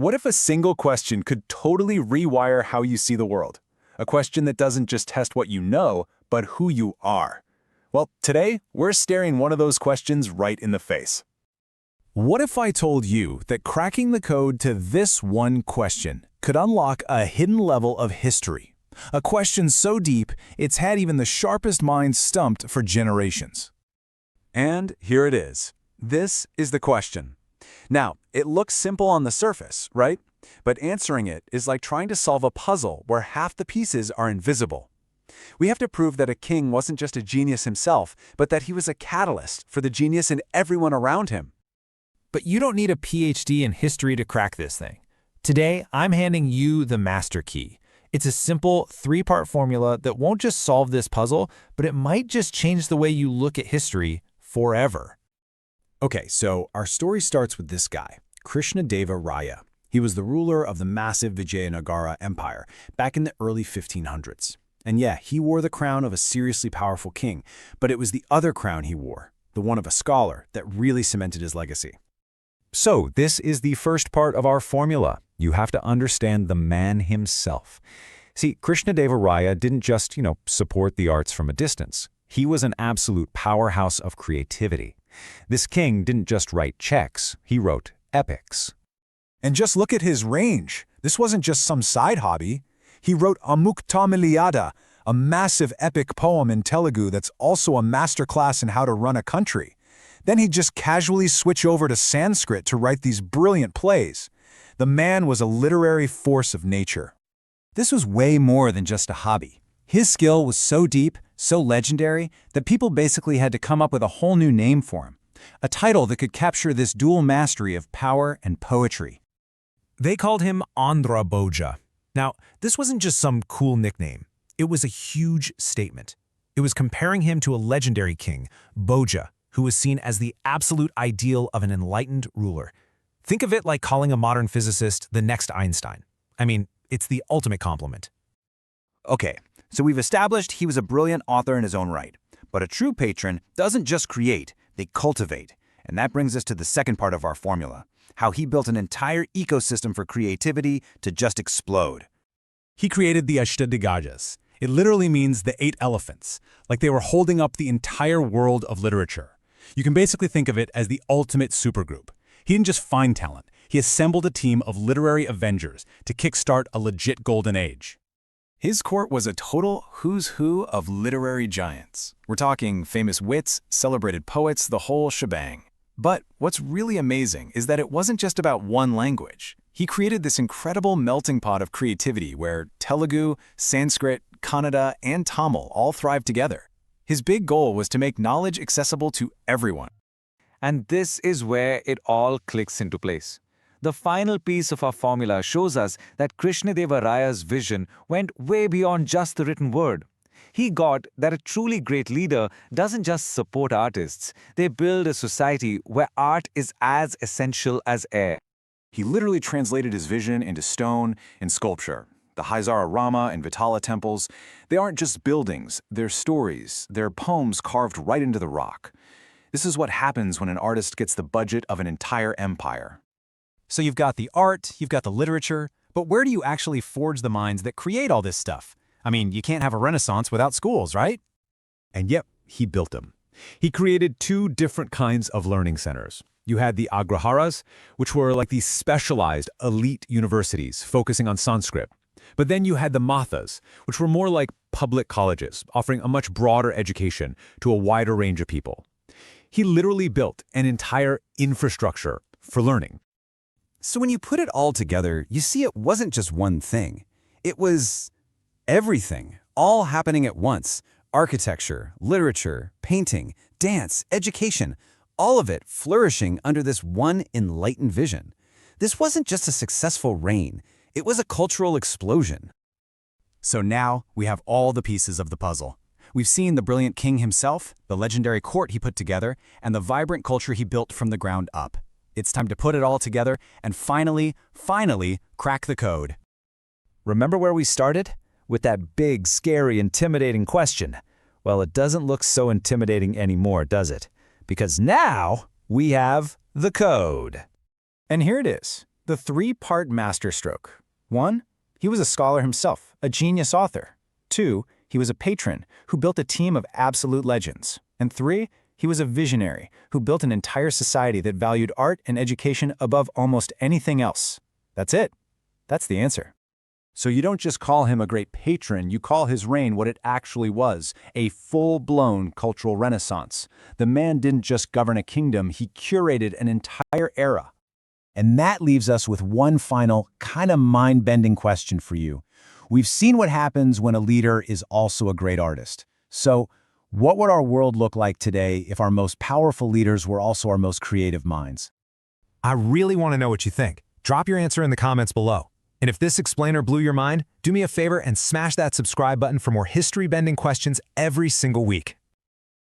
What if a single question could totally rewire how you see the world? A question that doesn't just test what you know, but who you are. Well, today, we're staring one of those questions right in the face. What if I told you that cracking the code to this one question could unlock a hidden level of history? A question so deep, it's had even the sharpest minds stumped for generations. And here it is. This is the question. Now, it looks simple on the surface, right? But answering it is like trying to solve a puzzle where half the pieces are invisible. We have to prove that a king wasn't just a genius himself, but that he was a catalyst for the genius in everyone around him. But you don't need a PhD in history to crack this thing. Today, I'm handing you the master key. It's a simple three-part formula that won't just solve this puzzle, but it might just change the way you look at history forever. Okay, so our story starts with this guy, Krishnadeva Raya. He was the ruler of the massive Vijayanagar Empire back in the early 1500s. And yeah, he wore the crown of a seriously powerful king, but it was the other crown he wore, the one of a scholar, that really cemented his legacy. So this is the first part of our formula. You have to understand the man himself. See, Krishnadeva Raya didn't just, support the arts from a distance. He was an absolute powerhouse of creativity. This king didn't just write checks, he wrote epics. And just look at his range. This wasn't just some side hobby. He wrote Amuktamiliyada, a massive epic poem in Telugu that's also a masterclass in how to run a country. Then he'd just casually switch over to Sanskrit to write these brilliant plays. The man was a literary force of nature. This was way more than just a hobby. His skill was so deep, so legendary, that people basically had to come up with a whole new name for him, a title that could capture this dual mastery of power and poetry. They called him Andhra Bhoja. Now, this wasn't just some cool nickname. It was a huge statement. It was comparing him to a legendary king, Bhoja, who was seen as the absolute ideal of an enlightened ruler. Think of it like calling a modern physicist the next Einstein. I mean, it's the ultimate compliment. Okay, so we've established he was a brilliant author in his own right. But a true patron doesn't just create, they cultivate. And that brings us to the second part of our formula, how he built an entire ecosystem for creativity to just explode. He created the Ashtadigajas. It literally means the 8 elephants, like they were holding up the entire world of literature. You can basically think of it as the ultimate supergroup. He didn't just find talent, he assembled a team of literary avengers to kickstart a legit golden age. His court was a total who's who of literary giants. We're talking famous wits, celebrated poets, the whole shebang. But what's really amazing is that it wasn't just about one language. He created this incredible melting pot of creativity where Telugu, Sanskrit, Kannada, and Tamil all thrived together. His big goal was to make knowledge accessible to everyone. And this is where it all clicks into place. The final piece of our formula shows us that Krishnadeva Raya's vision went way beyond just the written word. He got that a truly great leader doesn't just support artists, they build a society where art is as essential as air. He literally translated his vision into stone and sculpture. The Haizara Rama and Vitala temples, they aren't just buildings, they're stories, they're poems carved right into the rock. This is what happens when an artist gets the budget of an entire empire. So you've got the art, you've got the literature, but where do you actually forge the minds that create all this stuff? I mean, you can't have a renaissance without schools, right? And yep, he built them. He created 2 different kinds of learning centers. You had the Agraharas, which were like these specialized elite universities focusing on Sanskrit. But then you had the Mathas, which were more like public colleges, offering a much broader education to a wider range of people. He literally built an entire infrastructure for learning. So when you put it all together, you see it wasn't just one thing. It was everything, all happening at once. Architecture, literature, painting, dance, education, all of it flourishing under this one enlightened vision. This wasn't just a successful reign, it was a cultural explosion. So now we have all the pieces of the puzzle. We've seen the brilliant king himself, the legendary court he put together, and the vibrant culture he built from the ground up. It's time to put it all together and finally crack the code. Remember where we started? With that big, scary, intimidating question. Well, it doesn't look so intimidating anymore, does it? Because now we have the code. And here it is. The three-part masterstroke. 1. He was a scholar himself, a genius author. 2. He was a patron who built a team of absolute legends. And 3. He was a visionary who built an entire society that valued art and education above almost anything else. That's it. That's the answer. So you don't just call him a great patron, you call his reign what it actually was, a full-blown cultural renaissance. The man didn't just govern a kingdom, he curated an entire era. And that leaves us with one final, kind of mind-bending question for you. We've seen what happens when a leader is also a great artist. So, what would our world look like today if our most powerful leaders were also our most creative minds? I really want to know what you think. Drop your answer in the comments below. And if this explainer blew your mind, do me a favor and smash that subscribe button for more history-bending questions every single week.